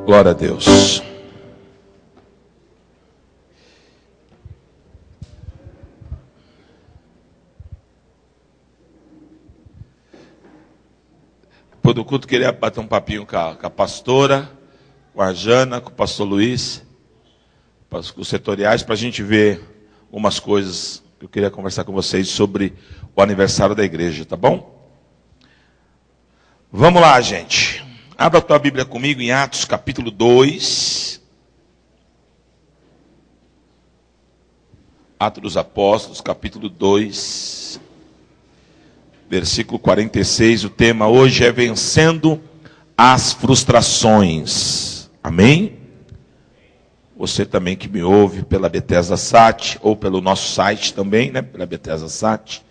Glória a Deus. Depois do culto, queria bater um papinho com a pastora, com a Jana, com o pastor Luiz, com os setoriais, para a gente ver umas coisas que eu queria conversar com vocês sobre o aniversário da igreja, tá bom? Vamos lá, gente. Abra a tua Bíblia comigo em Atos capítulo 2. Atos dos Apóstolos, capítulo 2. Versículo 46, o tema hoje é vencendo as frustrações. Amém? Você também que me ouve pela Bethesda Sat, ou pelo nosso site também, né? Pela Bethesda Sat.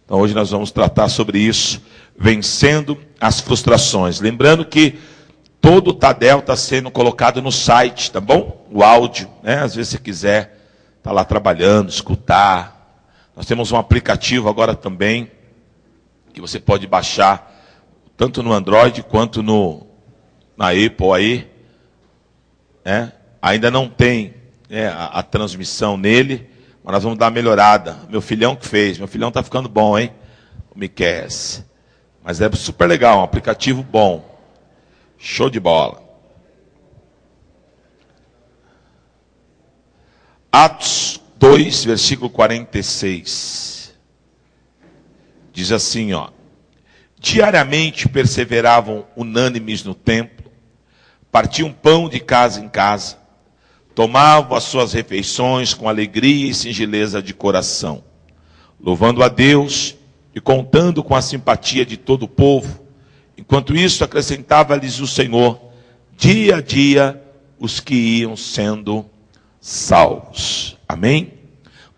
Então hoje nós vamos tratar sobre isso, vencendo as frustrações. Lembrando que todo o Tadel está sendo colocado no site, tá bom? O áudio, né? Às vezes você quiser estar lá trabalhando, escutar. Nós temos um aplicativo agora também, que você pode baixar tanto no Android quanto na Apple aí, né? Ainda não tem, né, a transmissão nele, mas nós vamos dar uma melhorada. Meu filhão que fez, meu filhão está ficando bom, hein? O Miquel. Mas é super legal, um aplicativo bom. Show de bola. Atos 2, versículo 46. Diz assim, ó: diariamente perseveravam unânimes no templo, partiam pão de casa em casa, tomavam as suas refeições com alegria e singeleza de coração, louvando a Deus e contando com a simpatia de todo o povo. Enquanto isso, acrescentava-lhes o Senhor, dia a dia, os que iam sendo salvos. Amém?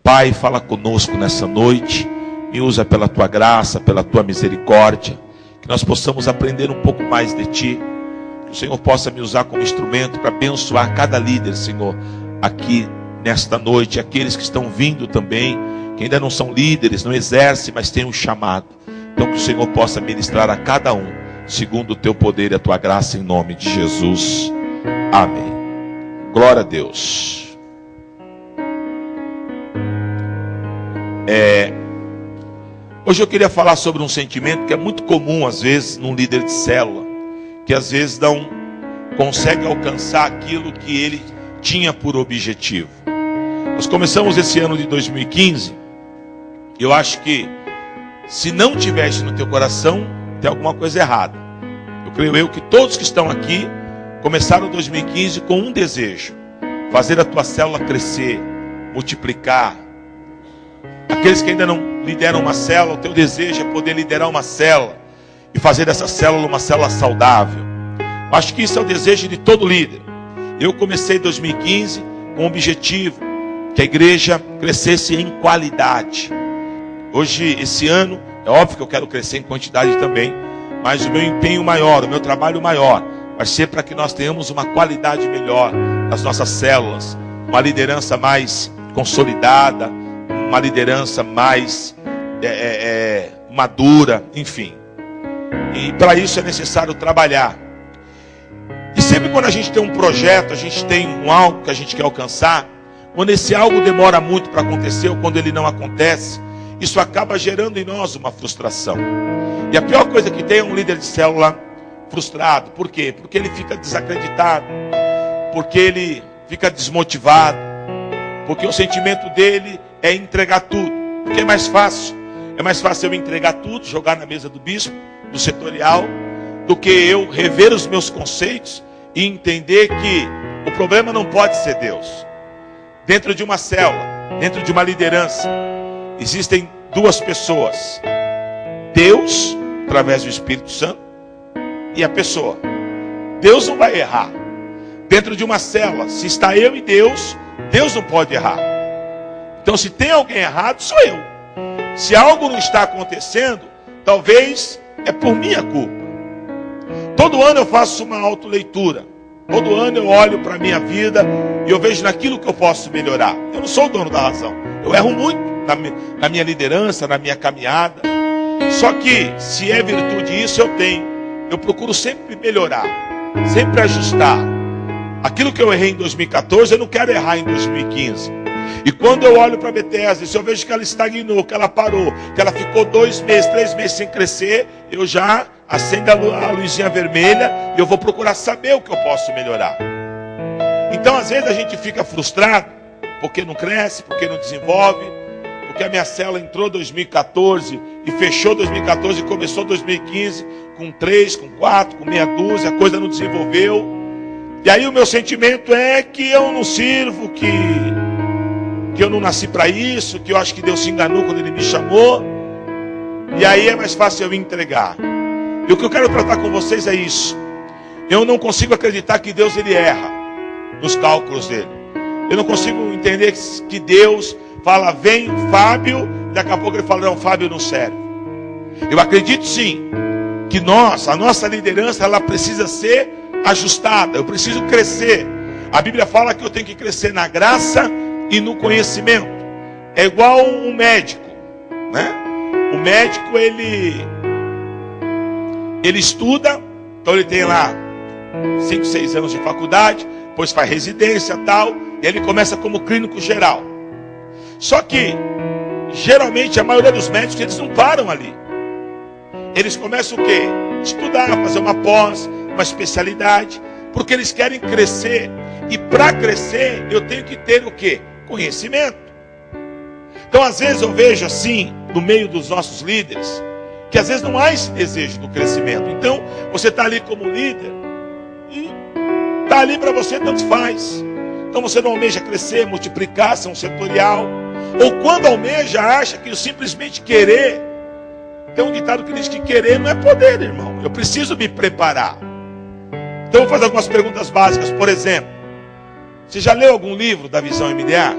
Pai, fala conosco nessa noite. Me usa pela tua graça, pela tua misericórdia, que nós possamos aprender um pouco mais de ti, que o Senhor possa me usar como instrumento para abençoar cada líder, Senhor, aqui nesta noite, aqueles que estão vindo também, que ainda não são líderes, não exercem, mas têm um chamado. Então que o Senhor possa ministrar a cada um, segundo o teu poder e a tua graça, em nome de Jesus. Amém. Glória a Deus. Hoje eu queria falar sobre um sentimento que é muito comum, às vezes, num líder de célula, que às vezes não consegue alcançar aquilo que ele tinha por objetivo. Nós começamos esse ano de 2015, e eu acho que, se não tivesse no teu coração, tem alguma coisa errada. Eu creio que todos que estão aqui começaram 2015 com um desejo: fazer a tua célula crescer, multiplicar. Aqueles que ainda não lideram uma célula, o teu desejo é poder liderar uma célula e fazer dessa célula uma célula saudável. Eu acho que isso é o desejo de todo líder. Eu comecei 2015 com o objetivo que a igreja crescesse em qualidade. Hoje, esse ano, é óbvio que eu quero crescer em quantidade também, mas o meu empenho maior, o meu trabalho maior, vai ser para que nós tenhamos uma qualidade melhor nas nossas células, uma liderança mais consolidada, uma liderança mais madura, enfim. E para isso é necessário trabalhar. E sempre quando a gente tem um projeto, a gente tem algo que a gente quer alcançar, quando esse algo demora muito para acontecer, ou quando ele não acontece, isso acaba gerando em nós uma frustração. E a pior coisa que tem é um líder de célula frustrado. Por quê? Porque ele fica desacreditado, porque ele fica desmotivado, porque o sentimento dele é entregar tudo, porque é mais fácil eu entregar tudo, jogar na mesa do bispo, do setorial, do que eu rever os meus conceitos e entender que o problema não pode ser Deus. Dentro de uma célula, dentro de uma liderança, existem duas pessoas: Deus, através do Espírito Santo, e a pessoa. Deus não vai errar. Dentro de uma célula, se está eu e Deus, Deus não pode errar. Então, se tem alguém errado, sou eu. Se algo não está acontecendo, talvez é por minha culpa. Todo ano eu faço uma autoleitura. Todo ano eu olho para a minha vida e eu vejo naquilo que eu posso melhorar. Eu não sou o dono da razão. Eu erro muito na minha liderança, na minha caminhada. Só que, se é virtude isso, eu tenho. Eu procuro sempre melhorar, sempre ajustar. Aquilo que eu errei em 2014, eu não quero errar em 2015. E quando eu olho para a Bethesda, se eu vejo que ela estagnou, que ela parou, que ela ficou 2 meses, 3 meses sem crescer, eu já acendo a luzinha vermelha e eu vou procurar saber o que eu posso melhorar. Então, às vezes, a gente fica frustrado porque não cresce, porque não desenvolve, porque a minha célula entrou em 2014 e fechou 2014 e começou 2015 com 3, com 4, com meia dúzia, a coisa não desenvolveu. E aí o meu sentimento é que eu não sirvo, que eu não nasci para isso, que eu acho que Deus se enganou quando Ele me chamou. E aí é mais fácil eu entregar. E o que eu quero tratar com vocês é isso. Eu não consigo acreditar que Deus ele erra nos cálculos dele. Eu não consigo entender que Deus fala, vem Fábio, e daqui a pouco Ele fala, não, Fábio não serve. Eu acredito sim, que a nossa liderança, ela precisa ser ajustada. Eu preciso crescer. A Bíblia fala que eu tenho que crescer na graça e no conhecimento. É igual um médico, né? O médico, ele estuda, então ele tem lá 5, 6 anos de faculdade, depois faz residência e tal, e ele começa como clínico geral. Só que, geralmente, a maioria dos médicos, eles não param ali. Eles começam o quê? Estudar, fazer uma pós, uma especialidade, porque eles querem crescer. E para crescer, eu tenho que ter o quê? Conhecimento. Então, às vezes, eu vejo assim, no meio dos nossos líderes, que às vezes não há esse desejo do crescimento. Então, você está ali como líder, e está ali para você, tanto faz. Então, você não almeja crescer, multiplicar, ser um setorial. Ou quando almeja, acha que simplesmente querer. Tem um ditado que diz que querer não é poder, irmão. Eu preciso me preparar. Então, eu vou fazer algumas perguntas básicas. Por exemplo, você já leu algum livro da Visão MDA?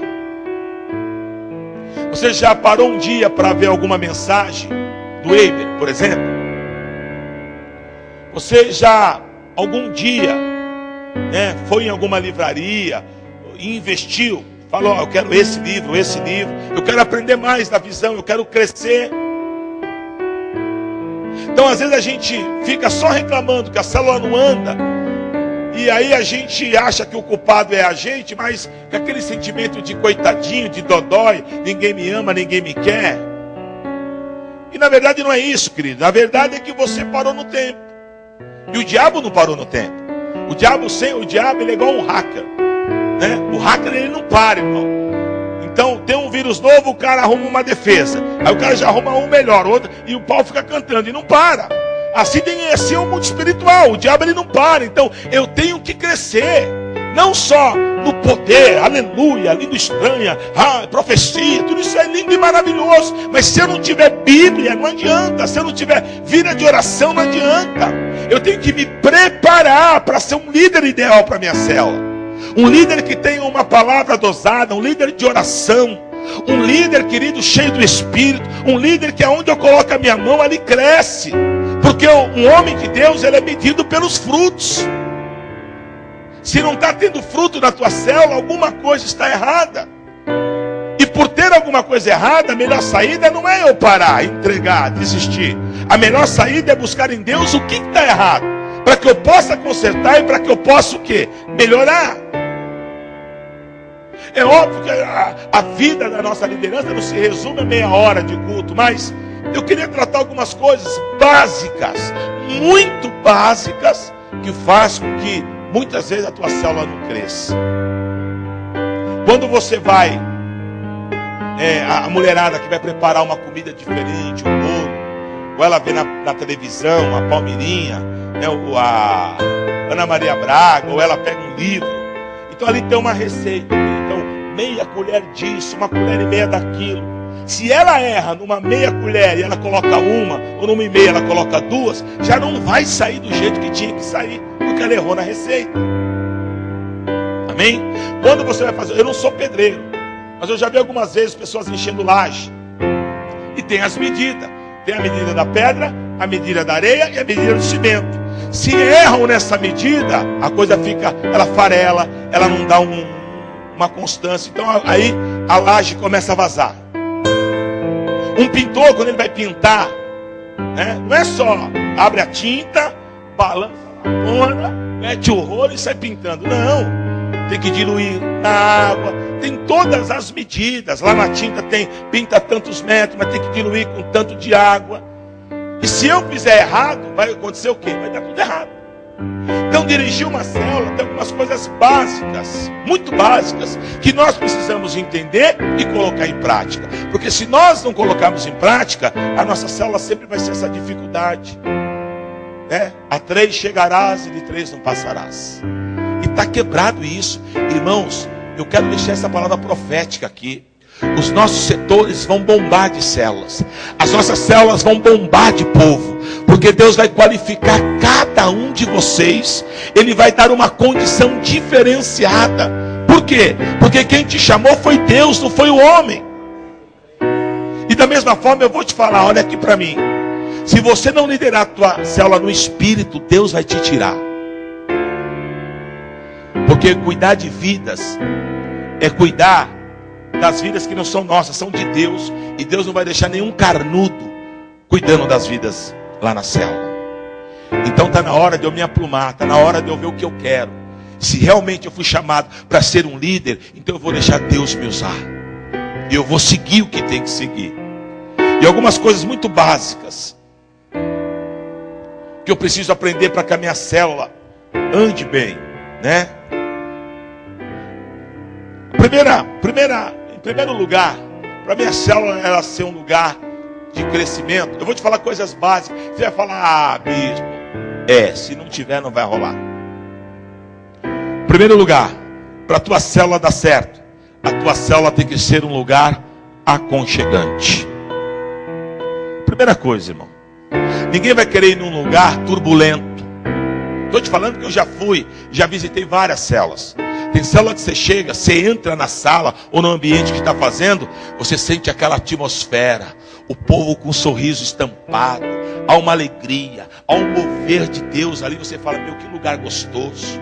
Você já parou um dia para ver alguma mensagem do Weber, por exemplo? Você já, algum dia, foi em alguma livraria e investiu? Falou, eu quero esse livro, eu quero aprender mais da visão, eu quero crescer. Então, às vezes a gente fica só reclamando que a célula não anda, e aí a gente acha que o culpado é a gente, mas com aquele sentimento de coitadinho, de dodói, ninguém me ama, ninguém me quer. E na verdade não é isso, querido. Na verdade é que você parou no tempo. E o diabo não parou no tempo. O diabo ele é igual um hacker, né? O hacker ele não para, irmão. Então tem um vírus novo, o cara arruma uma defesa. Aí o cara já arruma um melhor, outro, e o pau fica cantando e não para. Assim é o mundo espiritual. O diabo ele não para. Então eu tenho que crescer. Não só no poder, aleluia, língua estranha, profecia, tudo isso é lindo e maravilhoso. Mas se eu não tiver Bíblia, não adianta. Se eu não tiver vida de oração, não adianta. Eu tenho que me preparar para ser um líder ideal para a minha célula. Um líder que tenha uma palavra dosada, um líder de oração. Um líder, querido, cheio do Espírito. Um líder que aonde eu coloco a minha mão, ali cresce. Porque um homem de Deus, ele é medido pelos frutos. Se não está tendo fruto na tua célula, alguma coisa está errada. E por ter alguma coisa errada, a melhor saída não é eu parar, entregar, desistir. A melhor saída é buscar em Deus o que está errado. Para que eu possa consertar e para que eu possa o quê? Melhorar. É óbvio que a vida da nossa liderança não se resume a meia hora de culto, mas eu queria tratar algumas coisas básicas, muito básicas, que faz com que muitas vezes a tua célula não cresça. Quando você vai, a mulherada que vai preparar uma comida diferente, um bolo, ou ela vê na televisão, a Palmeirinha, a Ana Maria Braga, ou ela pega um livro, então ali tem uma receita, então meia colher disso, uma colher e meia daquilo. Se ela erra numa meia colher e ela coloca uma, ou numa e meia ela coloca duas, já não vai sair do jeito que tinha que sair, porque ela errou na receita. Amém? Quando você vai fazer, eu não sou pedreiro, mas eu já vi algumas vezes pessoas enchendo laje, e tem as medidas, tem a medida da pedra, a medida da areia e a medida do cimento. Se erram nessa medida, a coisa fica, ela farela, ela não dá uma constância, então aí a laje começa a vazar. Um pintor, quando ele vai pintar, não é só abre a tinta, balança a lona, mete o rolo e sai pintando. Não. tem que diluir na água, tem todas as medidas. Lá na tinta tem, pinta tantos metros, mas tem que diluir com tanto de água. E se eu fizer errado, vai acontecer o quê? Vai dar tudo errado. Então dirigir uma célula tem algumas coisas básicas, muito básicas, que nós precisamos entender e colocar em prática. Porque se nós não colocarmos em prática, a nossa célula sempre vai ser essa dificuldade. A 3 chegarás e de 3 não passarás. E está quebrado isso. Irmãos, eu quero deixar essa palavra profética aqui. Os nossos setores vão bombar de células. As nossas células vão bombar de povo. Porque Deus vai qualificar cada um de vocês. Ele vai dar uma condição diferenciada. Por quê? Porque quem te chamou foi Deus, não foi o homem. E da mesma forma eu vou te falar, olha aqui para mim. Se você não liderar a tua célula no espírito, Deus vai te tirar. Porque cuidar de vidas é cuidar das vidas que não são nossas, são de Deus. E Deus não vai deixar nenhum carnudo cuidando das vidas lá na célula. Então está na hora de eu me aplumar, está na hora de eu ver o que eu quero. Se realmente eu fui chamado para ser um líder, então eu vou deixar Deus me usar. E eu vou seguir o que tem que seguir. E algumas coisas muito básicas que eu preciso aprender para que a minha célula ande bem, né? Em primeiro lugar, para minha célula ela ser um lugar de crescimento, eu vou te falar coisas básicas. Você vai falar, bispo, se não tiver não vai rolar. Em primeiro lugar, para a tua célula dar certo, a tua célula tem que ser um lugar aconchegante. Primeira coisa, irmão. Ninguém vai querer ir num lugar turbulento. Estou te falando que eu já visitei várias células. Tem célula que você chega, você entra na sala ou no ambiente que está fazendo, você sente aquela atmosfera, o povo com um sorriso estampado, há uma alegria, há um mover de Deus ali. Você fala, meu, que lugar gostoso.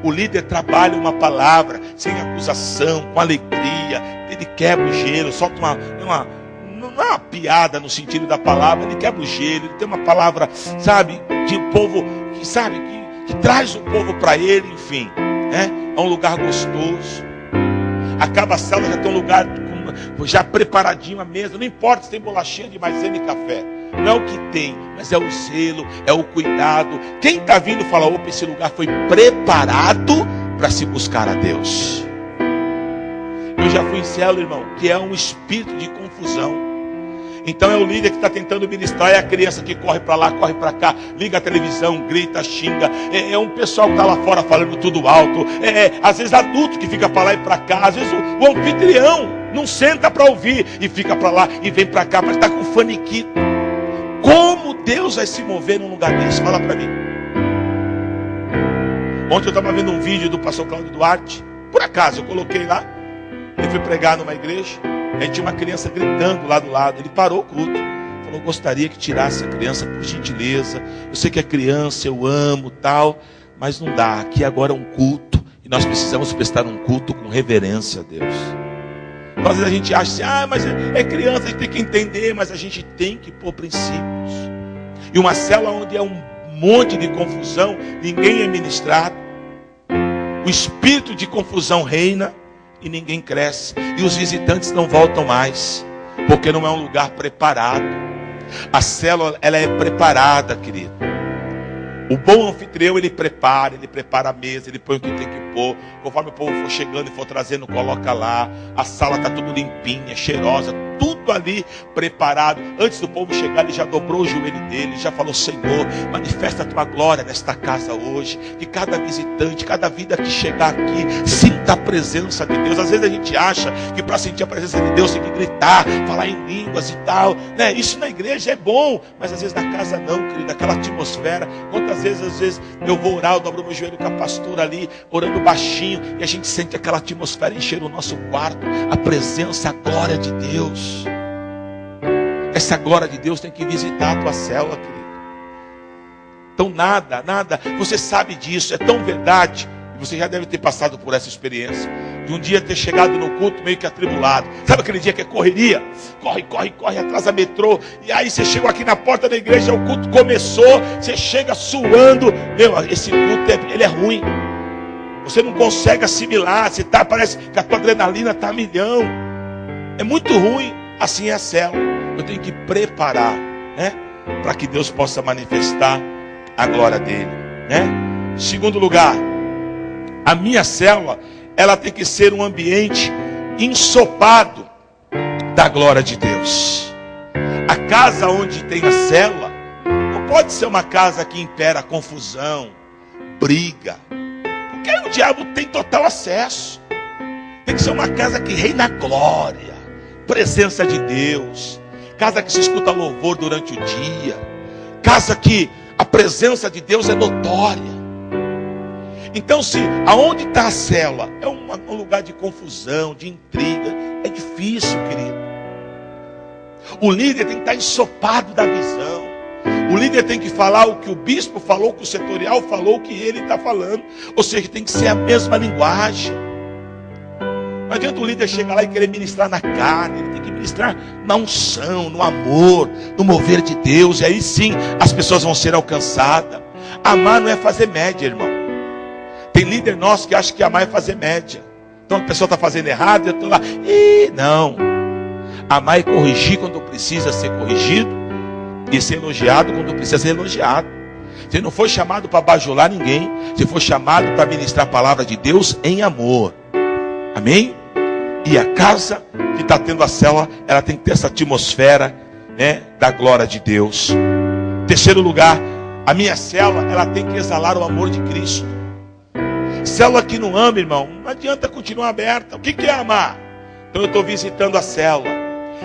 O líder trabalha uma palavra sem acusação, com alegria, ele quebra o gelo, solta não é uma piada no sentido da palavra, ele quebra o gelo, ele tem uma palavra, sabe, de povo, que sabe, que traz o povo para ele, enfim, né? É um lugar gostoso. Acaba a célula, já tem um lugar já preparadinho a mesa, não importa se tem bolachinha de maisena e café, não é o que tem, mas é o zelo, é o cuidado. Quem está vindo fala, opa, esse lugar foi preparado para se buscar a Deus. Eu já fui em célula, irmão, que é um espírito de confusão. Então é o líder que está tentando ministrar, é a criança que corre para lá, corre para cá, liga a televisão, grita, xinga. É um pessoal que está lá fora falando tudo alto. Às vezes adulto que fica para lá e para cá. Às vezes o anfitrião não senta para ouvir e fica para lá e vem para cá, mas está com faniquito. Como Deus vai se mover num lugar desse? Fala para mim. Ontem eu estava vendo um vídeo do pastor Cláudio Duarte. Por acaso eu coloquei lá. Ele foi pregar numa igreja. Aí tinha uma criança gritando lá do lado. Ele parou o culto. Falou, gostaria que tirasse a criança por gentileza. Eu sei que é criança, eu amo, tal. Mas não dá. Aqui agora é um culto. E nós precisamos prestar um culto com reverência a Deus. Às vezes a gente acha assim, mas é criança, a gente tem que entender. Mas a gente tem que pôr princípios. E uma célula onde é um monte de confusão, ninguém é ministrado. O espírito de confusão reina. E ninguém cresce. E os visitantes não voltam mais. Porque não é um lugar preparado. A célula, ela é preparada, querido. O bom anfitrião, ele prepara a mesa, ele põe o que tem que pôr. Conforme o povo for chegando e for trazendo, coloca lá. A sala está tudo limpinha, cheirosa, tudo ali preparado. Antes do povo chegar, ele já dobrou o joelho dele, já falou, Senhor, manifesta a tua glória nesta casa hoje. Que cada visitante, cada vida que chegar aqui, sinta a presença de Deus. Às vezes a gente acha que para sentir a presença de Deus tem que gritar, falar em línguas e tal, né? Isso na igreja é bom, mas às vezes na casa não, querido. Aquela atmosfera. Quantas vezes, às vezes eu vou orar, eu dobro meu joelho com a pastora ali, orando baixinho, e a gente sente aquela atmosfera encher o nosso quarto, a presença, a glória de Deus. Essa glória de Deus tem que visitar a tua célula, querido. Então nada, você sabe disso, é tão verdade. E você já deve ter passado por essa experiência de um dia ter chegado no culto meio que atribulado. Sabe aquele dia que é correria? Corre, atrasa metrô. E aí você chegou aqui na porta da igreja, o culto começou, você chega suando. Meu, esse culto ele é ruim. Você não consegue assimilar. Parece que a tua adrenalina está a milhão. É muito ruim. Assim é a célula. Eu tenho que preparar, né? Para que Deus possa manifestar a glória dele, né? Segundo lugar, a minha célula, ela tem que ser um ambiente ensopado da glória de Deus. A casa onde tem a célula não pode ser uma casa que impera confusão, briga, porque aí o diabo tem total acesso. Tem que ser uma casa que reina a glória, presença de Deus, casa que se escuta louvor durante o dia, casa que a presença de Deus é notória. Então, se aonde está a célula é um lugar de confusão, de intriga, é difícil, querido. O líder tem que estar ensopado da visão. O líder tem que falar o que o bispo falou, o que o setorial falou, o que ele está falando. Ou seja, tem que ser a mesma linguagem. Não adianta o líder chegar lá e querer ministrar na carne. Ele tem que ministrar na unção, no amor, no mover de Deus. E aí sim as pessoas vão ser alcançadas. Amar não é fazer média, irmão. Tem líder nosso que acha que amar é fazer média. Então a pessoa está fazendo errado, eu estou lá. Não. Amar é corrigir quando precisa ser corrigido. E ser elogiado quando precisa ser elogiado. Você não foi chamado para bajular ninguém. Você foi chamado para ministrar a palavra de Deus em amor. Amém? E a casa que está tendo a célula, ela tem que ter essa atmosfera, né, da glória de Deus. Terceiro lugar, a minha célula, ela tem que exalar o amor de Cristo. Célula que não ama, irmão, não adianta continuar aberta. O que é amar? Então eu estou visitando a célula.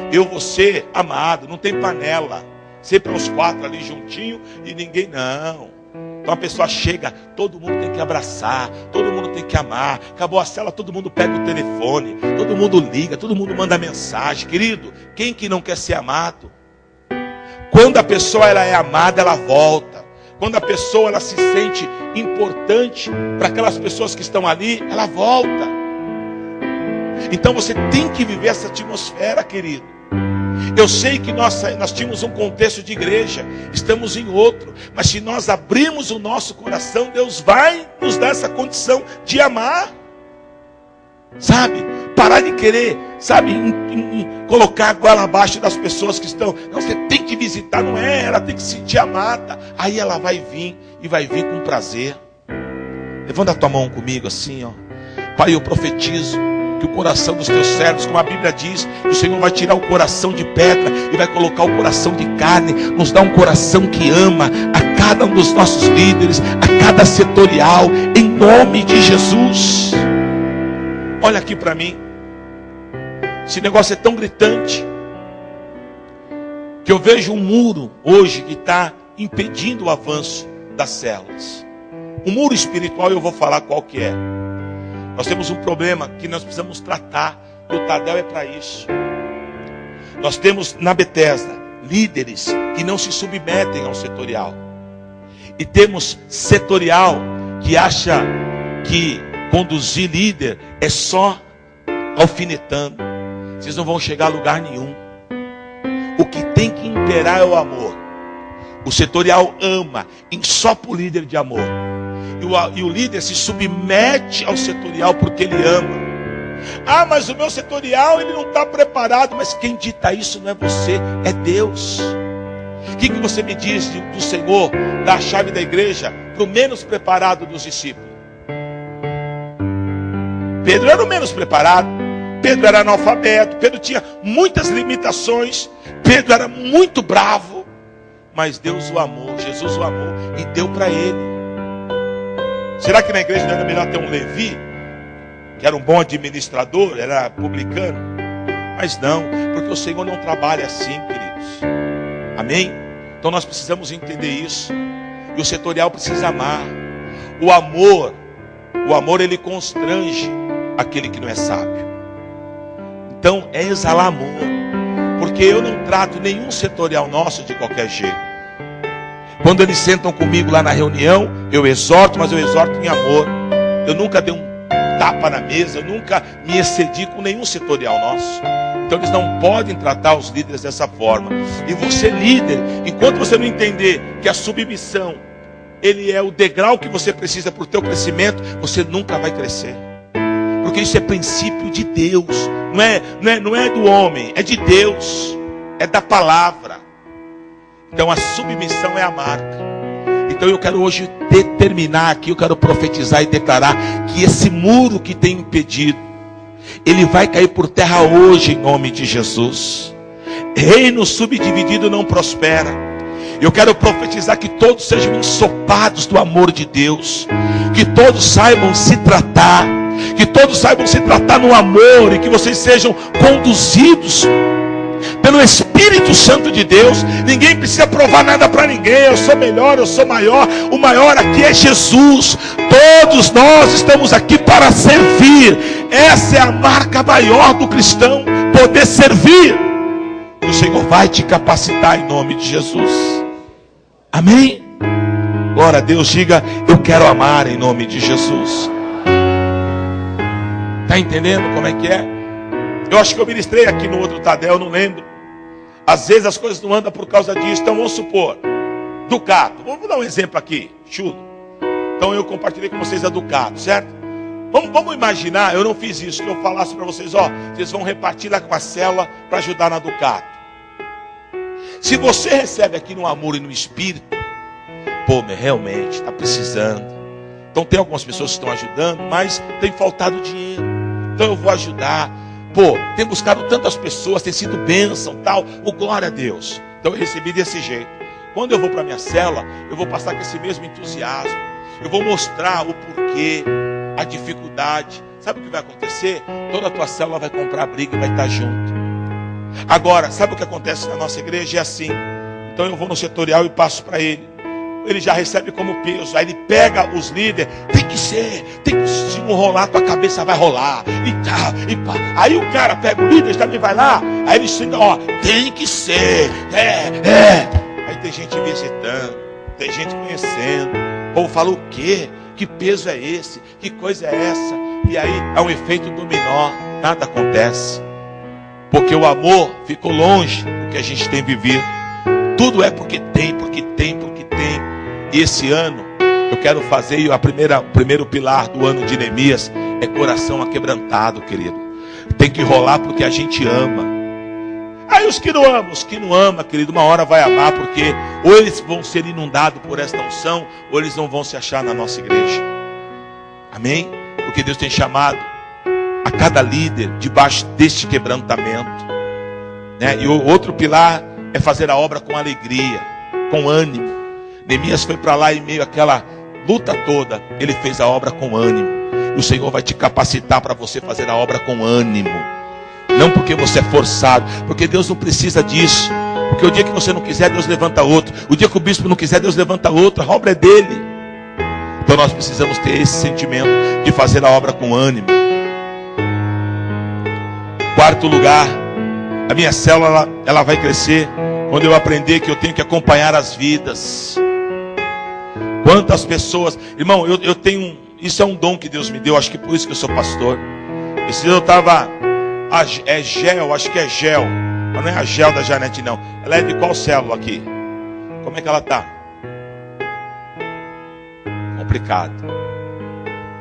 Eu vou ser amado, não tem panela. Sempre os 4 ali juntinho e ninguém não. Então a pessoa chega, todo mundo tem que abraçar, todo mundo tem que amar. Acabou a célula, todo mundo pega o telefone, todo mundo liga, todo mundo manda mensagem. Querido, quem que não quer ser amado? Quando a pessoa ela é amada, ela volta. Quando a pessoa ela se sente importante para aquelas pessoas que estão ali, ela volta. Então você tem que viver essa atmosfera, querido. Eu sei que nós tínhamos um contexto de igreja, estamos em outro, mas se nós abrirmos o nosso coração, Deus vai nos dar essa condição de amar. Sabe? Parar de querer, sabe, colocar a goela abaixo das pessoas que estão. Não, você tem que visitar, não é? Ela tem que se sentir amada. Aí ela vai vir, e vai vir com prazer. Levanta a tua mão comigo assim, ó. Pai, eu profetizo que o coração dos teus servos, como a Bíblia diz, que o Senhor vai tirar o coração de pedra e vai colocar o coração de carne, nos dá um coração que ama a cada um dos nossos líderes, a cada setorial, em nome de Jesus. Olha aqui para mim, esse negócio é tão gritante, que eu vejo um muro hoje que está impedindo o avanço das células. Um muro espiritual, eu vou falar qual que é. Nós temos um problema que nós precisamos tratar. E o Tadel é para isso. Nós temos na Bethesda líderes que não se submetem ao setorial. E temos setorial que acha que conduzir líder é só alfinetando. Vocês não vão chegar a lugar nenhum. O que tem que imperar é o amor. O setorial ama, ensopa o líder de amor. E o líder se submete ao setorial porque ele ama. Ah, mas o meu setorial ele não está preparado. Mas quem dita isso não é você, é Deus. O que você me diz do Senhor, da chave da igreja, para o menos preparado dos discípulos? Pedro era o menos preparado. Pedro era analfabeto. Pedro tinha muitas limitações. Pedro era muito bravo. Mas Deus o amou, Jesus o amou e deu para ele. Será que na igreja não era melhor ter um Levi, que era um bom administrador, era publicano? Mas não, porque o Senhor não trabalha assim, queridos. Amém? Então nós precisamos entender isso. E o setorial precisa amar. O amor ele constrange aquele que não é sábio. Então é exalar amor. Porque eu não trato nenhum setorial nosso de qualquer jeito. Quando eles sentam comigo lá na reunião, eu exorto, mas eu exorto em amor. Eu nunca dei um tapa na mesa, eu nunca me excedi com nenhum setorial nosso. Então eles não podem tratar os líderes dessa forma. E você líder, enquanto você não entender que a submissão ele é o degrau que você precisa para o teu crescimento, você nunca vai crescer. Porque isso é princípio de Deus. Não é do homem, é de Deus. É da palavra. Então a submissão é a marca. Então eu quero hoje determinar aqui, eu quero profetizar e declarar que esse muro que tem impedido, ele vai cair por terra hoje em nome de Jesus. Reino subdividido não prospera. Eu quero profetizar que todos sejam ensopados do amor de Deus. Que todos saibam se tratar. Que todos saibam se tratar no amor. E que vocês sejam conduzidos pelo Espírito Santo de Deus. Ninguém precisa provar nada para ninguém. Eu sou melhor, eu sou maior. O maior aqui é Jesus. Todos nós estamos aqui para servir. Essa é a marca maior do cristão, poder servir. E o Senhor vai te capacitar em nome de Jesus. Amém? Glória a Deus, diga: eu quero amar em nome de Jesus. Está entendendo como é que é? Eu acho que eu ministrei aqui no outro Tadel, não lembro. Às vezes as coisas não andam por causa disso. Então vamos supor, Ducato. Vamos dar um exemplo aqui, chulo. Então eu compartilhei com vocês a Ducato, certo? Vamos imaginar, eu não fiz isso, que eu falasse para vocês, vocês vão repartir lá com a célula para ajudar na Ducato. Se você recebe aqui no amor e no espírito, realmente está precisando. Então tem algumas pessoas que estão ajudando, mas tem faltado dinheiro. Então eu vou ajudar. Tem buscado tantas pessoas, tem sido bênção, tal. Glória a Deus. Então eu recebi desse jeito. Quando eu vou para a minha célula, eu vou passar com esse mesmo entusiasmo. Eu vou mostrar o porquê, a dificuldade. Sabe o que vai acontecer? Toda a tua célula vai comprar briga e vai estar junto. Agora, sabe o que acontece na nossa igreja? É assim. Então eu vou no setorial e passo para ele. Ele já recebe como peso. Aí ele pega os líderes. Tem que ser. Se não rolar, tua cabeça vai rolar. E pá. Aí o cara pega o líder, também vai lá. Aí ele ensina, tem que ser. Aí tem gente visitando. Tem gente conhecendo. O povo fala: o quê? Que peso é esse? Que coisa é essa? E aí é um efeito dominó. Nada acontece. Porque o amor ficou longe do que a gente tem vivido. Tudo é porque tem. E esse ano eu quero fazer o primeiro pilar do ano de Neemias é coração aquebrantado, querido. Tem que rolar porque a gente ama. Aí os que não amam, querido, uma hora vai amar, porque ou eles vão ser inundados por esta unção, ou eles não vão se achar na nossa igreja. Amém? Porque Deus tem chamado a cada líder debaixo deste quebrantamento, né? E o outro pilar é fazer a obra com alegria, com ânimo. Neemias foi para lá em meio àquela luta toda, ele fez a obra com ânimo. E o Senhor vai te capacitar para você fazer a obra com ânimo. Não porque você é forçado, porque Deus não precisa disso. Porque o dia que você não quiser, Deus levanta outro. O dia que o bispo não quiser, Deus levanta outro. A obra é dele. Então nós precisamos ter esse sentimento de fazer a obra com ânimo. Quarto lugar, a minha célula ela vai crescer quando eu aprender que eu tenho que acompanhar as vidas. Quantas pessoas, irmão, eu tenho, isso é um dom que Deus me deu, acho que por isso que eu sou pastor. Esse dia eu estava, acho que é Gel, mas não é a Gel da Janete não. Ela é de qual célula aqui? Como é que ela está? Complicado.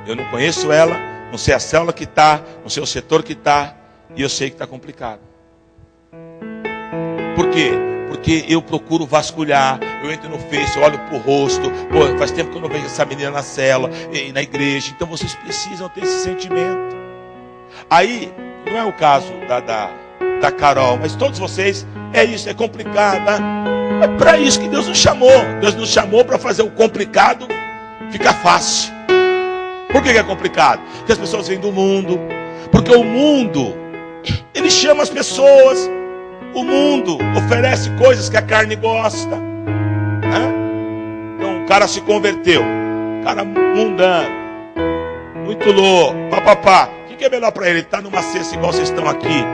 Eu não conheço ela, não sei a célula que está, não sei o setor que está, e eu sei que está complicado. Por quê? Porque eu procuro vasculhar, eu entro no Face, eu olho pro rosto, faz tempo que eu não vejo essa menina na célula, e na igreja, então vocês precisam ter esse sentimento. Aí, não é o caso da Carol, mas todos vocês, é isso, é complicado, né? É para isso que Deus nos chamou. Deus nos chamou para fazer o complicado ficar fácil. Por que é complicado? Porque as pessoas vêm do mundo, porque o mundo, ele chama as pessoas. O mundo oferece coisas que a carne gosta, né? Então o cara se converteu, cara mundano, muito louco, papapá. O que é melhor para ele? Ele está numa cesta igual vocês estão aqui,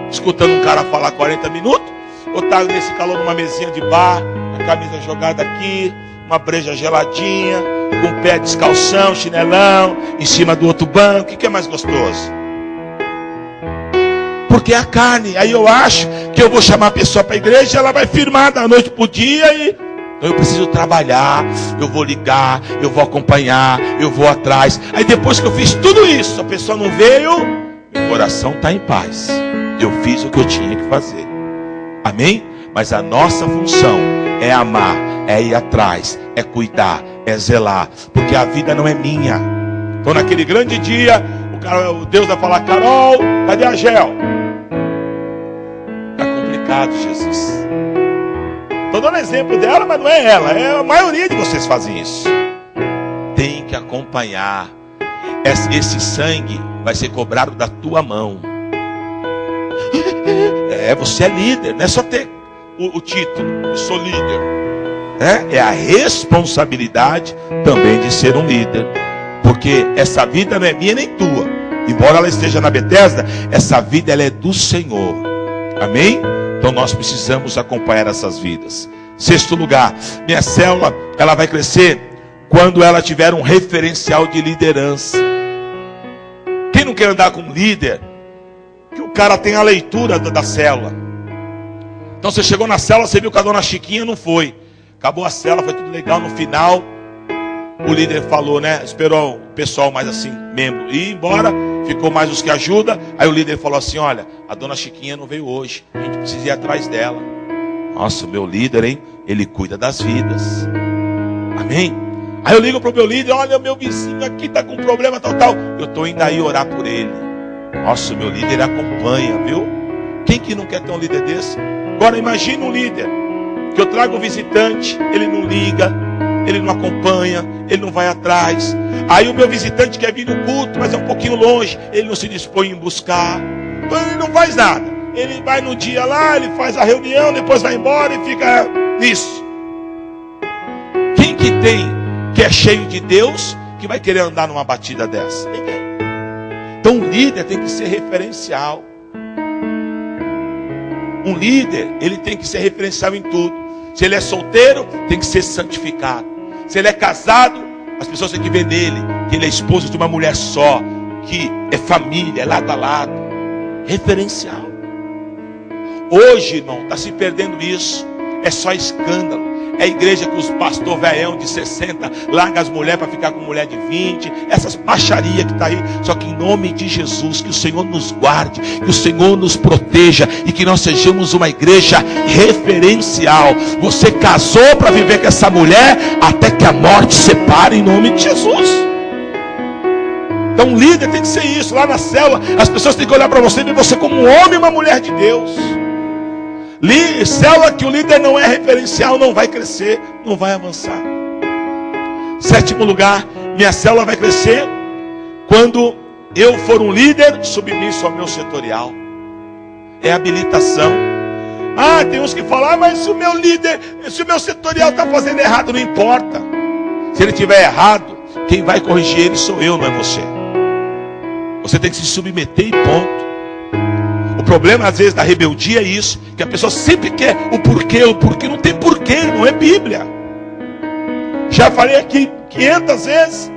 escutando um cara falar 40 minutos? Ou está nesse calor numa mesinha de bar, a camisa jogada aqui, uma breja geladinha, com o pé descalção, chinelão, em cima do outro banco? O que é mais gostoso? Porque é a carne. Aí eu acho que eu vou chamar a pessoa para a igreja, ela vai firmar da noite para o dia e Então eu preciso trabalhar, eu vou ligar, eu vou acompanhar, eu vou atrás. Aí depois que eu fiz tudo isso, a pessoa não veio, meu coração está em paz. Eu fiz o que eu tinha que fazer. Amém? Mas a nossa função é amar, é ir atrás, é cuidar, é zelar. Porque a vida não é minha. Então naquele grande dia, o Deus vai falar: Carol, cadê a Gel? Está complicado, Jesus. Estou dando exemplo dela, mas não é ela. É a maioria de vocês fazem isso. Tem que acompanhar. Esse sangue vai ser cobrado da tua mão. Você é líder. Não é só ter o título, eu sou líder. É a responsabilidade também de ser um líder. Porque essa vida não é minha nem tua. Embora ela esteja na Betesda, essa vida ela é do Senhor. Amém? Então nós precisamos acompanhar essas vidas. Sexto lugar, minha célula, ela vai crescer quando ela tiver um referencial de liderança. Quem não quer andar com um líder que o cara tem a leitura da célula? Então você chegou na célula, você viu que a dona Chiquinha não foi. Acabou a célula, foi tudo legal. No final, o líder falou, né? Esperou o pessoal mais assim, membro, ir embora. Ficou mais os que ajudam. Aí o líder falou assim: olha, a dona Chiquinha não veio hoje, a gente precisa ir atrás dela. Nossa, o meu líder, hein? Ele cuida das vidas. Amém? Aí eu ligo para o meu líder: olha, o meu vizinho aqui está com problema, tal. Eu estou indo aí orar por ele. Nossa, o meu líder acompanha, viu? Quem que não quer ter um líder desse? Agora imagine um líder que eu trago um visitante, ele não liga, ele não acompanha, ele não vai atrás. Aí o meu visitante quer vir no culto, mas é um pouquinho longe, ele não se dispõe em buscar. Então ele não faz nada. Ele vai no dia lá, ele faz a reunião, depois vai embora e fica nisso. Quem que é cheio de Deus, que vai querer andar numa batida dessa? Ninguém. Então um líder tem que ser referencial. Um líder, ele tem que ser referencial em tudo. Se ele é solteiro, tem que ser santificado. Se ele é casado, as pessoas têm que ver nele que ele é esposo de uma mulher só, que é família, é lado a lado. Referencial. Hoje, irmão, está se perdendo isso. É só escândalo. É a igreja que os pastor velhão de 60 larga as mulheres para ficar com mulher de 20. Essas baixarias que está aí. Só que em nome de Jesus, que o Senhor nos guarde, que o Senhor nos proteja e que nós sejamos uma igreja referencial. Você casou para viver com essa mulher até que a morte separe, em nome de Jesus. Então um líder tem que ser isso. Lá na célula, as pessoas têm que olhar para você e ver você como um homem e uma mulher de Deus. Célula que o líder não é referencial, não vai crescer, não vai avançar. Sétimo lugar, minha célula vai crescer quando eu for um líder submisso ao meu setorial. É habilitação. Tem uns que falam: mas se o meu líder, se o meu setorial está fazendo errado, não importa. Se ele estiver errado, quem vai corrigir ele sou eu, não é você. Você tem que se submeter e ponto. O problema às vezes da rebeldia é isso, que a pessoa sempre quer o porquê, não tem porquê, não é Bíblia. Já falei aqui 500 vezes,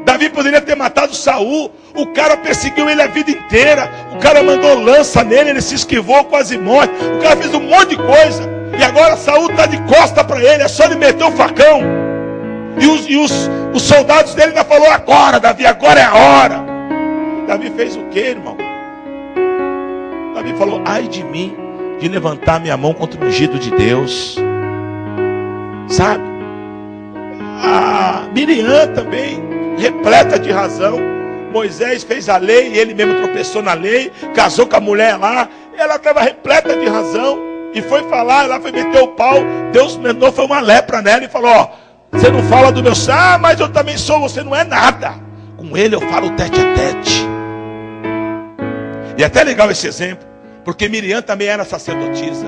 Davi poderia ter matado Saul, o cara perseguiu ele a vida inteira, o cara mandou lança nele, ele se esquivou, quase morre, o cara fez um monte de coisa, e agora Saul está de costa para ele, é só ele meter o facão, e os soldados dele ainda falaram: agora Davi, agora é a hora. Davi fez o que, irmão? Davi falou: ai de mim, de levantar minha mão contra o ungido de Deus. Sabe? A Miriam também, repleta de razão. Moisés fez a lei, e ele mesmo tropeçou na lei, casou com a mulher lá, ela estava repleta de razão, e foi falar, ela foi meter o pau, Deus mandou, foi uma lepra nela, e falou: você não fala do meu sangue, mas eu também sou, você não é nada. Com ele eu falo tete a tete. E é até legal esse exemplo, porque Miriam também era sacerdotisa.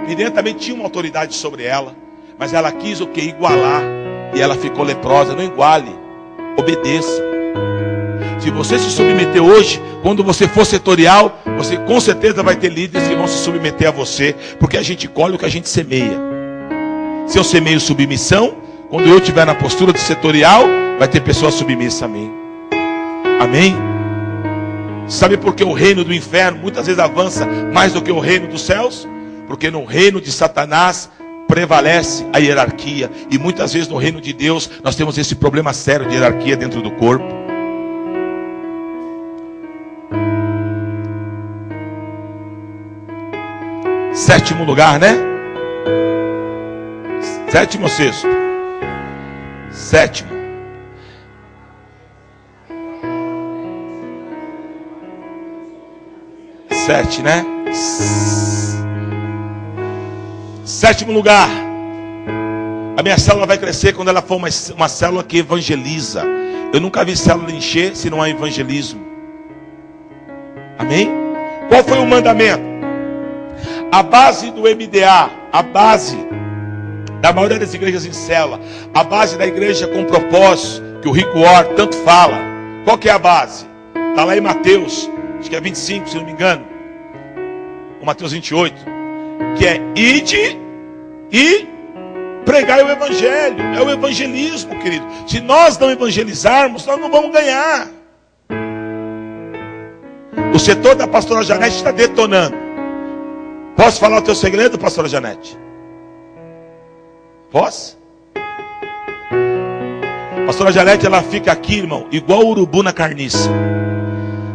Miriam também tinha uma autoridade sobre ela, mas ela quis o que? Igualar. E ela ficou leprosa. Não iguale, obedeça. Se você se submeter hoje, quando você for setorial, você com certeza vai ter líderes que vão se submeter a você, porque a gente colhe o que a gente semeia. Se eu semeio submissão, quando eu estiver na postura de setorial, vai ter pessoas submissas a mim. Amém? Sabe por que o reino do inferno muitas vezes avança mais do que o reino dos céus? Porque no reino de Satanás prevalece a hierarquia. E muitas vezes no reino de Deus nós temos esse problema sério de hierarquia dentro do corpo. Sétimo lugar, né? Sétimo ou sexto? Sétimo. Sete, né? Sétimo lugar. A minha célula vai crescer quando ela for uma célula que evangeliza. Eu nunca vi célula encher se não há evangelismo. Amém? Qual foi o mandamento? A base do MDA, a base da maioria das igrejas em célula, a base da igreja com propósito, que o Rico Or tanto fala. Qual que é a base? Está lá em Mateus, acho que é 25, se não me engano. Ou Mateus 28. Que é ide e pregai o evangelho. É o evangelismo, querido. Se nós não evangelizarmos, nós não vamos ganhar. O setor da pastora Janete está detonando. Posso falar o teu segredo, pastora Janete? Posso? Pastora Janete, ela fica aqui, irmão, igual o urubu na carniça.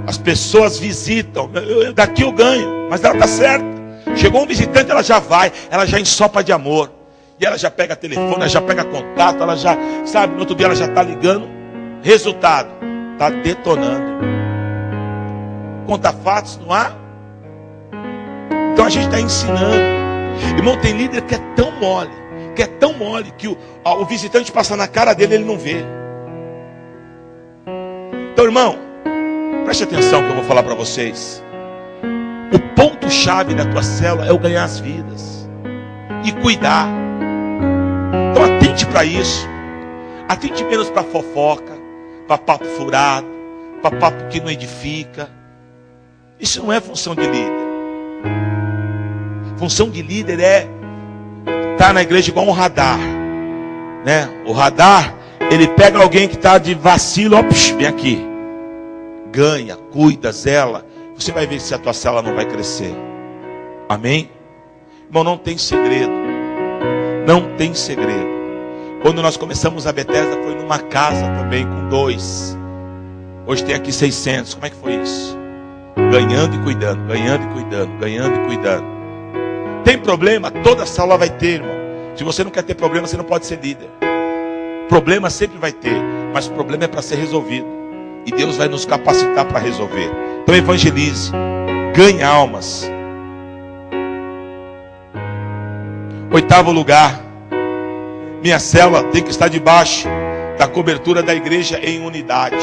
As pessoas visitam, daqui eu ganho, mas ela está certa. Chegou um visitante, ela já vai, ela já ensopa de amor. E ela já pega telefone, ela já pega contato, ela já, sabe, no outro dia ela já está ligando. Resultado, está detonando. Conta fatos, não há? Então a gente está ensinando. Irmão, tem líder que é tão mole, que o visitante passa na cara dele e ele não vê. Então, irmão, preste atenção que eu vou falar para vocês. O ponto-chave da tua célula é o ganhar as vidas e cuidar. Então atente para isso. Atente menos para fofoca, para papo furado, para papo que não edifica. Isso não é função de líder. Função de líder é estar na igreja igual um radar, né? O radar, ele pega alguém que está de vacilo, ó, vem aqui, ganha, cuida, zela. Você vai ver se a tua célula não vai crescer. Amém? Irmão, não tem segredo. Não tem segredo. Quando nós começamos a Bethesda, foi numa casa também com 2. Hoje tem aqui 600. Como é que foi isso? Ganhando e cuidando, ganhando e cuidando, ganhando e cuidando. Tem problema? Toda célula vai ter, irmão. Se você não quer ter problema, você não pode ser líder. Problema sempre vai ter, mas o problema é para ser resolvido. E Deus vai nos capacitar para resolver. Então evangelize, ganhe almas. 8º lugar, minha célula tem que estar debaixo da cobertura da igreja em unidade.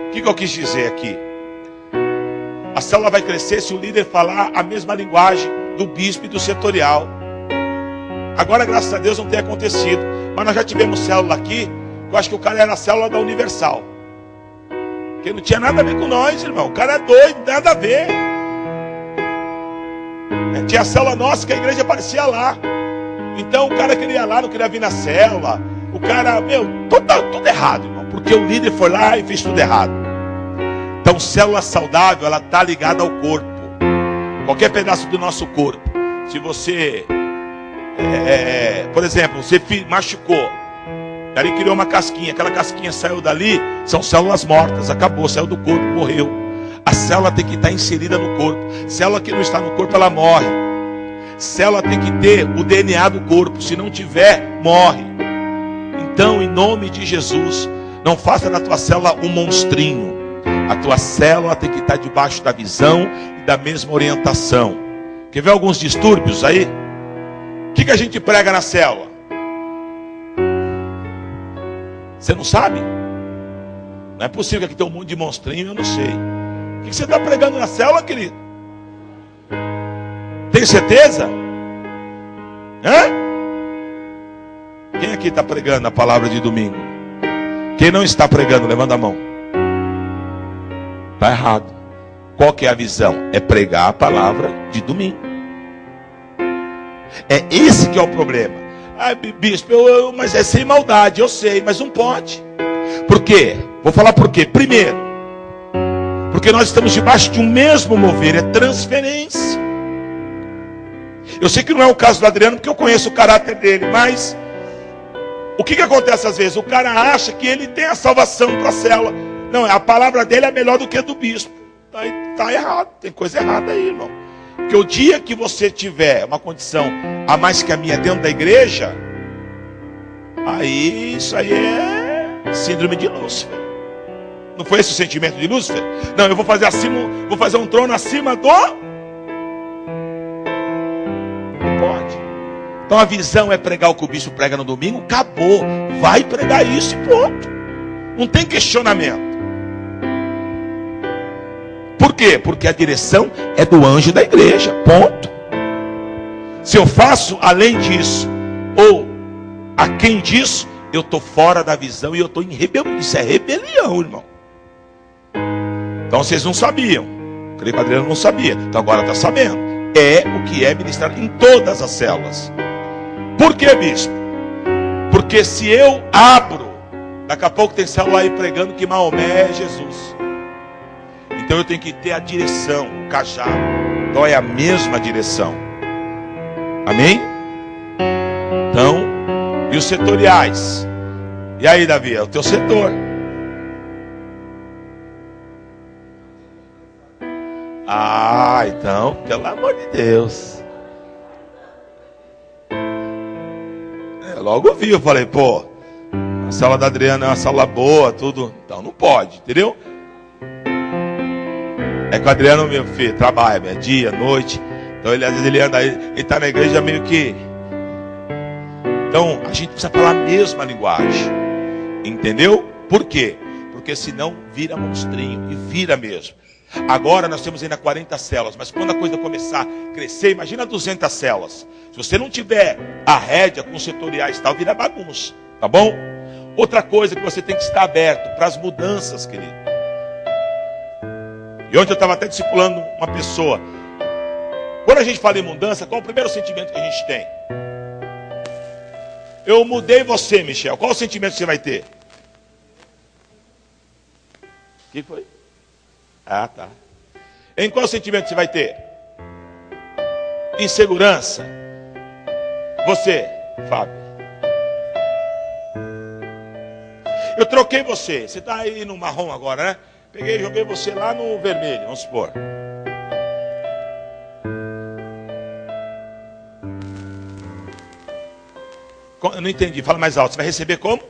O que eu quis dizer aqui? A célula vai crescer se o líder falar a mesma linguagem do bispo e do setorial. Agora, graças a Deus, não tem acontecido. Mas nós já tivemos célula aqui, eu acho que o cara era a célula da Universal. Que não tinha nada a ver com nós, irmão. O cara é doido, nada a ver. Tinha a célula nossa que a igreja aparecia lá. Então o cara queria ir lá, não queria vir na célula. O cara, tudo errado, irmão. Porque o líder foi lá e fez tudo errado. Então, célula saudável, ela está ligada ao corpo. Qualquer pedaço do nosso corpo. Se você, por exemplo, você machucou, ali criou uma casquinha, aquela casquinha saiu dali, são células mortas, acabou, saiu do corpo, morreu. A célula tem que estar inserida no corpo. Célula que não está no corpo, ela morre. Célula tem que ter o DNA do corpo, se não tiver, morre. Então, em nome de Jesus, não faça da tua célula um monstrinho. A tua célula tem que estar debaixo da visão e da mesma orientação. Quer ver alguns distúrbios aí? O que a gente prega na célula? Você não sabe? Não é possível que aqui tem um monte de monstrinho, eu não sei. O que você está pregando na célula, querido? Tem certeza? Hã? Quem aqui está pregando a palavra de domingo? Quem não está pregando, levanta a mão. Está errado. Qual que é a visão? É pregar a palavra de domingo. É esse que é o problema. Ah, bispo, mas é sem maldade, eu sei, mas não pode. Por quê? Vou falar por quê. Primeiro, porque nós estamos debaixo de um mesmo mover, é transferência. Eu sei que não é o caso do Adriano, porque eu conheço o caráter dele, mas o que acontece às vezes? O cara acha que ele tem a salvação para a célula. Não, a palavra dele é melhor do que a do bispo. Tá errado, tem coisa errada aí, irmão. Porque o dia que você tiver uma condição a mais que a minha dentro da igreja, aí isso aí é síndrome de Lúcifer. Não foi esse o sentimento de Lúcifer? Não, eu vou fazer um trono acima do... Não pode. Então a visão é pregar o que o bispo prega no domingo, acabou. Vai pregar isso e ponto. Não tem questionamento. Por quê? Porque a direção é do anjo da igreja, ponto. Se eu faço além disso, ou aquém disso, eu estou fora da visão e eu estou em rebelião. Isso é rebelião, irmão. Então vocês não sabiam. O creio que o Adriano não sabia. Então agora está sabendo. É o que é ministrado em todas as células. Por que, bispo? Porque se eu abro, daqui a pouco tem célula aí pregando que Maomé é Jesus. Então eu tenho que ter a direção, o cajado. Então é a mesma direção. Amém? Então, e os setoriais? E aí, Davi, é o teu setor. Ah, então, pelo amor de Deus. Logo vi, eu falei, pô, a sala da Adriana é uma sala boa, tudo. Então não pode, entendeu? É que o Adriano, meu filho, trabalha, é dia, noite. Então ele às vezes ele anda aí, ele está na igreja meio que. Então a gente precisa falar a mesma linguagem. Entendeu? Por quê? Porque senão vira monstrinho. E vira mesmo. Agora nós temos ainda 40 células. Mas quando a coisa começar a crescer, imagina 200 células. Se você não tiver a rédea com os setoriais e tal, vira bagunça. Tá bom? Outra coisa que você tem que estar aberto para as mudanças, querido. E ontem eu estava até discipulando uma pessoa. Quando a gente fala em mudança, qual é o primeiro sentimento que a gente tem? Eu mudei você, Michel. Qual o sentimento que você vai ter? O que foi? Ah, tá. Em qual sentimento você vai ter? Insegurança. Você, Fábio. Eu troquei você. Você está aí no marrom agora, né? Peguei e joguei você lá no vermelho, vamos supor. Eu não entendi, fala mais alto. Você vai receber como?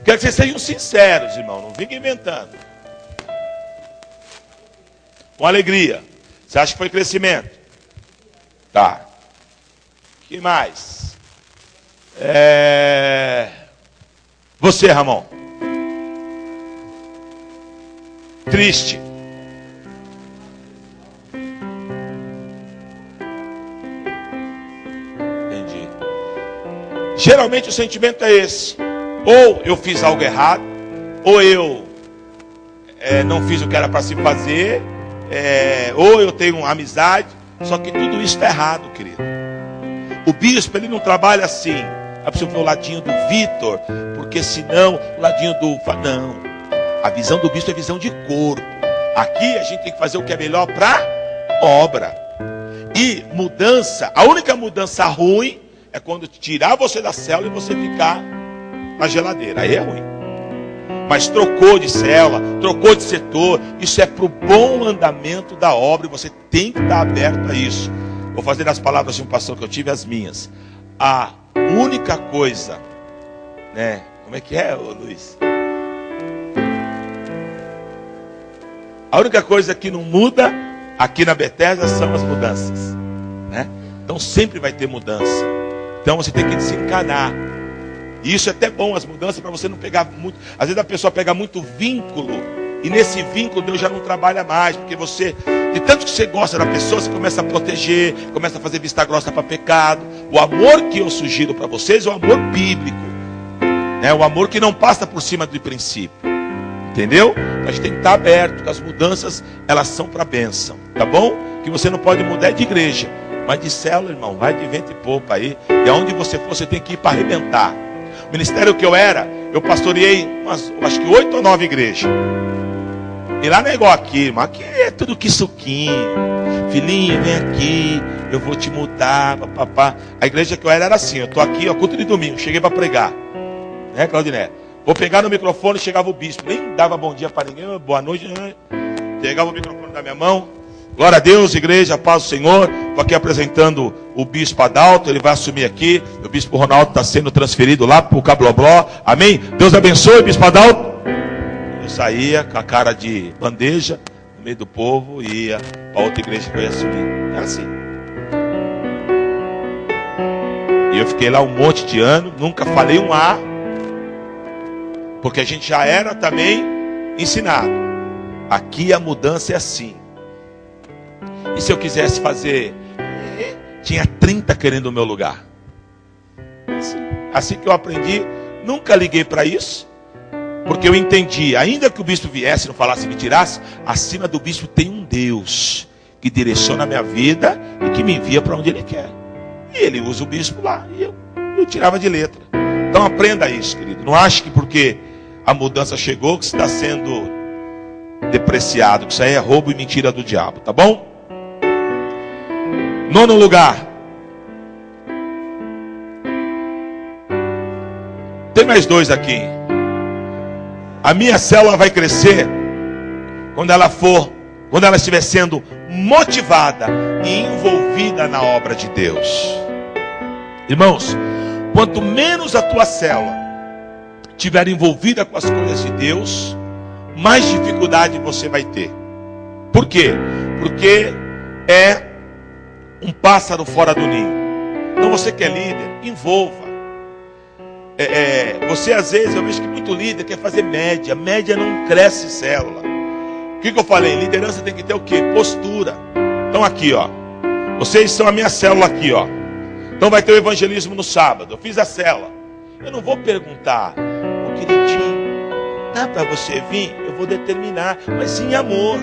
Quero que vocês sejam sinceros, irmão. Não fiquem inventando. Com alegria. Você acha que foi crescimento? Tá. O que mais? Você, Ramon. Triste. Entendi. Geralmente o sentimento é esse. Ou eu fiz algo errado, ou eu não fiz o que era para se fazer, ou eu tenho amizade. Só que tudo isso está errado, querido. O bispo, ele não trabalha assim. É preciso ver o ladinho do Vitor, porque senão o ladinho do... Não. A visão do bispo é visão de corpo. Aqui a gente tem que fazer o que é melhor para obra. E mudança, a única mudança ruim é quando tirar você da célula e você ficar na geladeira. Aí é ruim. Mas trocou de célula, trocou de setor, isso é para o bom andamento da obra e você tem que estar aberto a isso. Vou fazer as palavras de um pastor que eu tive as minhas. A única coisa, né? Como é que é, Luiz? A única coisa que não muda aqui na Bethesda são as mudanças, né? Então sempre vai ter mudança. Então você tem que desencanar. E isso é até bom, as mudanças, para você não pegar muito. Às vezes a pessoa pega muito vínculo, e nesse vínculo Deus já não trabalha mais, porque você, de tanto que você gosta da pessoa, você começa a proteger, começa a fazer vista grossa para pecado. O amor que eu sugiro para vocês é o amor bíblico, né? O amor que não passa por cima do princípio. Entendeu? A gente tem que estar aberto, porque as mudanças, elas são para bênção, tá bom? Que você não pode mudar de igreja, mas de célula, irmão, vai de vento e popa aí. E aonde você for, você tem que ir para arrebentar. O ministério que eu era, eu pastoreei acho que 8 ou 9 igrejas. E lá não é igual aqui, irmão. Aqui é tudo que suquinho. Filhinho, vem aqui. eu vou te mudar, papapá. A igreja que eu era assim, eu tô aqui, ó, culto de domingo, cheguei para pregar. Né, Claudiné? Vou pegar no microfone, chegava o bispo, nem dava bom dia para ninguém, boa noite, né? Pegava o microfone da minha mão. Glória a Deus, igreja, paz do Senhor. Estou aqui apresentando o bispo Adalto, ele vai assumir aqui. O bispo Ronaldo está sendo transferido lá para o Cablobló. Amém? Deus abençoe, bispo Adalto. Eu saía com a cara de bandeja no meio do povo e ia para outra igreja que eu ia assumir. Era assim. E eu fiquei lá um monte de ano, nunca falei um A, porque a gente já era também ensinado. Aqui a mudança é assim. E se eu quisesse fazer, tinha 30 querendo o meu lugar. Assim que eu aprendi, nunca liguei para isso, porque eu entendi, ainda que o bispo viesse, não falasse, me tirasse, acima do bispo tem um Deus que direciona a minha vida e que me envia para onde Ele quer. E Ele usa o bispo lá, e eu tirava de letra. Então aprenda isso, querido. Não ache que porque a mudança chegou, que você está sendo depreciado, que isso aí é roubo e mentira do diabo, tá bom? 9º lugar. Tem mais 2 aqui. A minha célula vai crescer quando ela estiver sendo motivada e envolvida na obra de Deus. Irmãos, quanto menos a tua célula estiver envolvida com as coisas de Deus, mais dificuldade você vai ter. Por quê? Porque é um pássaro fora do ninho. Então você que é líder, envolva. Você às vezes, eu vejo que muito líder quer fazer média. Média não cresce célula. O que eu falei? Liderança tem que ter o quê? Postura. Então aqui, ó. Vocês são a minha célula aqui, ó. Então vai ter o evangelismo no sábado. Eu fiz a célula. Eu não vou perguntar, ô queridinho, dá para você vir? Eu vou determinar, mas em amor.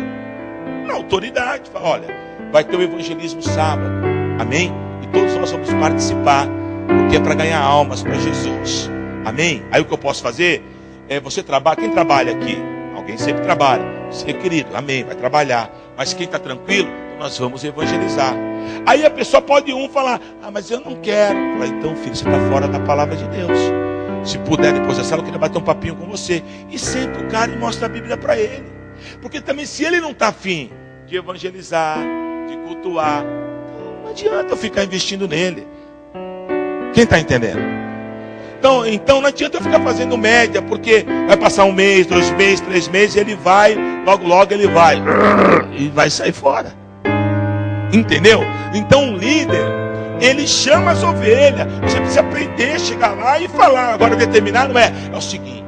Na autoridade. Fala, olha, vai ter o evangelismo sábado, amém? E todos nós vamos participar, porque é para ganhar almas para Jesus, amém? Aí o que eu posso fazer é, você trabalha, quem trabalha aqui? Alguém sempre trabalha, você querido, amém, vai trabalhar, mas quem está tranquilo, nós vamos evangelizar. Aí a pessoa pode falar, mas eu não quero. Fala, então filho, você está fora da palavra de Deus. Se puder depois da sala, eu queria bater um papinho com você. E sempre o cara mostra a Bíblia para ele, porque também se ele não está afim de evangelizar, de cultuar, não adianta eu ficar investindo nele. Quem está entendendo? Então não adianta eu ficar fazendo média, porque vai passar 1 mês, 2 meses, 3 meses, e ele vai, logo ele vai, e vai sair fora. Entendeu? Então o líder, ele chama as ovelhas. Você precisa aprender, chegar lá e falar. Agora determinar não é o seguinte,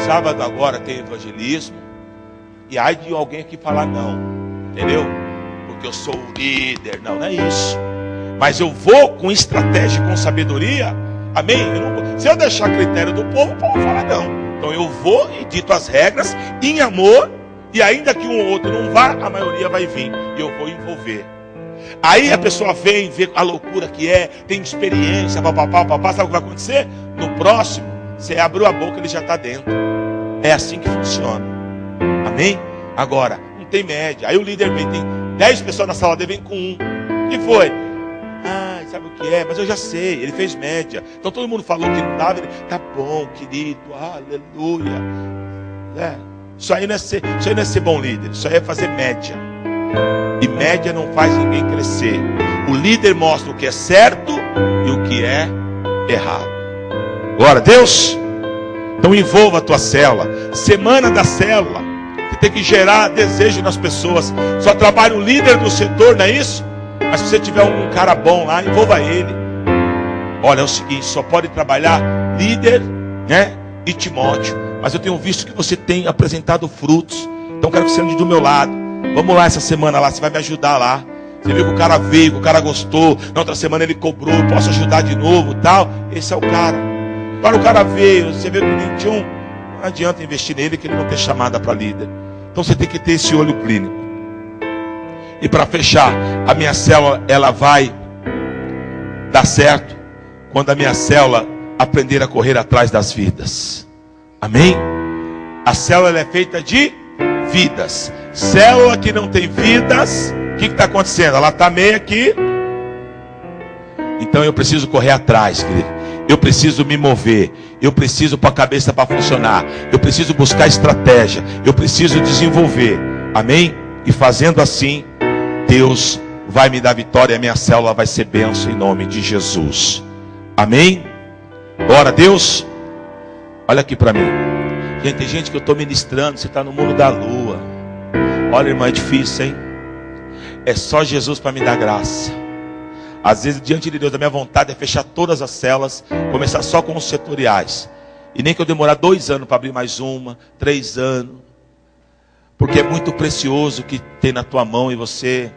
sábado agora tem evangelismo, e aí de alguém aqui falar não, entendeu? Porque eu sou o líder. Não é isso. Mas eu vou com estratégia, com sabedoria. Amém? Se eu deixar critério do povo, o povo fala não. Então eu vou e dito as regras em amor. E ainda que um ou outro não vá, a maioria vai vir. E eu vou envolver. Aí a pessoa vem, vê a loucura que é, tem experiência, papapá, sabe o que vai acontecer? No próximo, você abriu a boca, ele já está dentro. É assim que funciona. Amém? Agora, não tem média. Aí o líder vem, tem 10 pessoas na sala dele, vem com 1. O que foi? Sabe o que é? Mas eu já sei, ele fez média. Então todo mundo falou que não dava, ele, tá bom, querido, aleluia. Isso aí não é ser bom líder, isso aí é fazer média. E média não faz ninguém crescer. O líder mostra o que é certo e o que é errado. Glória a Deus. Então envolva a tua célula. Semana da célula, você tem que gerar desejo nas pessoas. Só trabalha o líder do setor, não é isso? Mas se você tiver um cara bom lá, envolva ele. Olha, é o seguinte, só pode trabalhar líder, né, e Timóteo. Mas eu tenho visto que você tem apresentado frutos. Então quero que você ande do meu lado. Vamos lá essa semana lá, você vai me ajudar lá. Você viu que o cara veio, que o cara gostou. Na outra semana ele cobrou, eu posso ajudar de novo, tal. Esse é o cara. Agora o cara veio, você vê que o 21, não adianta investir nele, que ele não tem chamada para líder. Então você tem que ter esse olho clínico. E para fechar, a minha célula, ela vai dar certo quando a minha célula aprender a correr atrás das vidas. Amém? A célula ela é feita de vidas. Célula que não tem vidas, o que está acontecendo? Ela está meio aqui Então eu preciso correr atrás, querido. Eu preciso me mover. Eu preciso pôr a cabeça para funcionar. Eu preciso buscar estratégia. Eu preciso desenvolver. Amém? E fazendo assim, Deus vai me dar vitória. A minha célula vai ser bênção em nome de Jesus. Amém? Glória a Deus. Olha aqui para mim. Gente, tem gente que eu estou ministrando. Você está no mundo da lua. Olha, irmão, é difícil, hein? É só Jesus para me dar graça. Às vezes, diante de Deus, a minha vontade é fechar todas as células, começar só com os setoriais. E nem que eu demorar 2 anos para abrir mais uma, 3 anos. Porque é muito precioso o que tem na tua mão e você...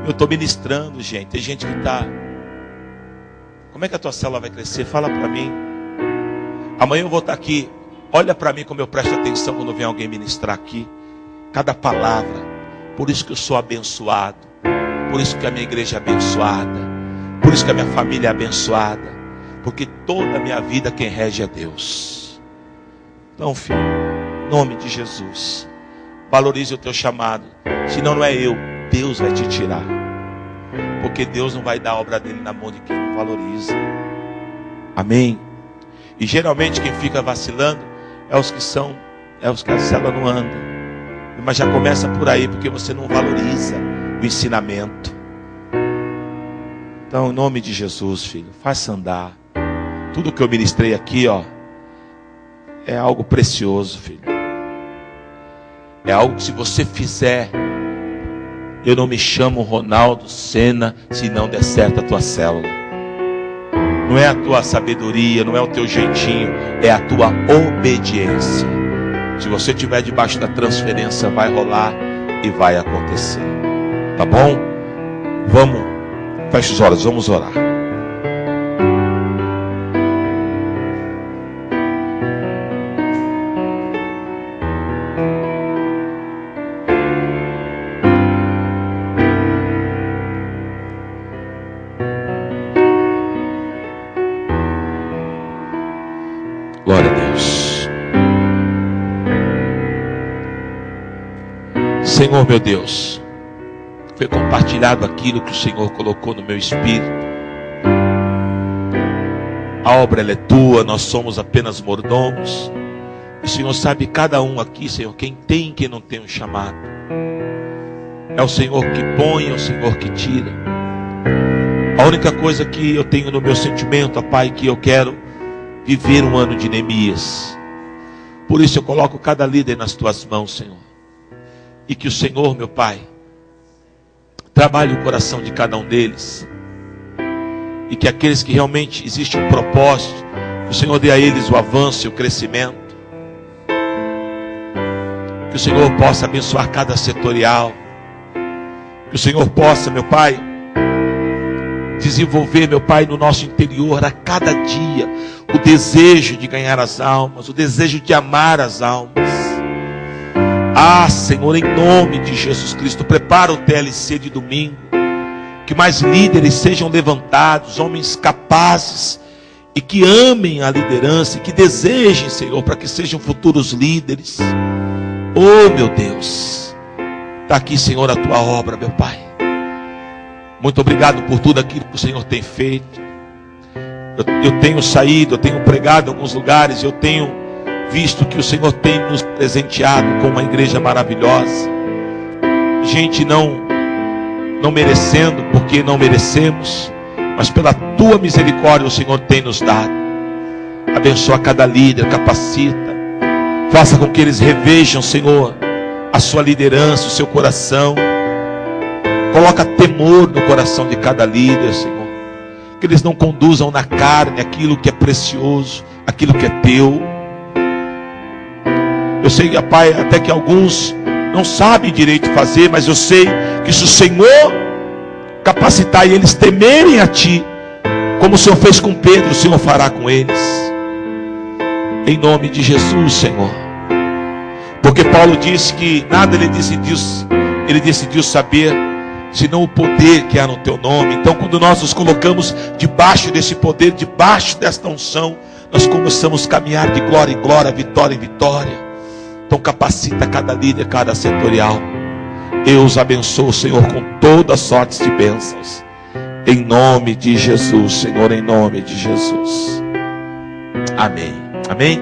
Eu estou ministrando, gente. Tem gente que está... Como é que a tua célula vai crescer? Fala para mim. Amanhã eu vou estar aqui. Olha para mim como eu presto atenção quando vem alguém ministrar aqui. Cada palavra. Por isso que eu sou abençoado. Por isso que a minha igreja é abençoada. Por isso que a minha família é abençoada. Porque toda a minha vida quem rege é Deus. Então, filho, em nome de Jesus, valorize o teu chamado. Senão não é eu, Deus vai te tirar. Porque Deus não vai dar a obra dele na mão de quem não valoriza. Amém? E geralmente quem fica vacilando é os que a célula não anda. Mas já começa por aí, porque você não valoriza o ensinamento. Então, em nome de Jesus, filho, faça andar. Tudo que eu ministrei aqui, ó, é algo precioso, filho. É algo que se você fizer, eu não me chamo Ronaldo Senna se não der certo a tua célula. Não é a tua sabedoria, não é o teu jeitinho, é a tua obediência. Se você estiver debaixo da transferência, vai rolar e vai acontecer. Tá bom? Vamos, feche os olhos, vamos orar. Glória a Deus. Senhor meu Deus, foi compartilhado aquilo que o Senhor colocou no meu espírito. A obra ela é tua, nós somos apenas mordomos. O Senhor sabe cada um aqui, Senhor, quem tem e quem não tem um chamado. É o Senhor que põe, é o Senhor que tira. A única coisa que eu tenho no meu sentimento, ó Pai, que eu quero viver um ano de Neemias. Por isso eu coloco cada líder nas tuas mãos, Senhor. E que o Senhor, meu Pai, trabalhe o coração de cada um deles. E que aqueles que realmente existe um propósito, que o Senhor dê a eles o avanço e o crescimento. Que o Senhor possa abençoar cada setorial. Que o Senhor possa, meu Pai, desenvolver, meu Pai, no nosso interior a cada dia o desejo de ganhar as almas, o desejo de amar as almas. Ah, Senhor, em nome de Jesus Cristo, prepara o TLC de domingo, que mais líderes sejam levantados, homens capazes e que amem a liderança, e que desejem, Senhor, para que sejam futuros líderes. Oh, meu Deus, está aqui, Senhor, a tua obra, meu Pai. Muito obrigado por tudo aquilo que o Senhor tem feito. Eu tenho saído, eu tenho pregado em alguns lugares, eu tenho visto que o Senhor tem nos presenteado com uma igreja maravilhosa. Gente não merecendo, porque não merecemos, mas pela tua misericórdia o Senhor tem nos dado. Abençoa cada líder, capacita, faça com que eles revejam, Senhor, a sua liderança, o seu coração. Coloca temor no coração de cada líder, Senhor, que eles não conduzam na carne aquilo que é precioso, aquilo que é teu. Eu sei, Pai, até que alguns não sabem direito fazer, mas eu sei que se o Senhor capacitar e eles temerem a Ti, como o Senhor fez com Pedro, o Senhor fará com eles. Em nome de Jesus, Senhor. Porque Paulo disse que nada ele decidiu saber, senão o poder que há no Teu nome. Então, quando nós nos colocamos debaixo desse poder, debaixo desta unção, nós começamos a caminhar de glória em glória, vitória em vitória. Então capacita cada líder, cada setorial. Eu os abençoo, Senhor, com todas sortes de bênçãos. Em nome de Jesus, Senhor, em nome de Jesus. Amém. Amém.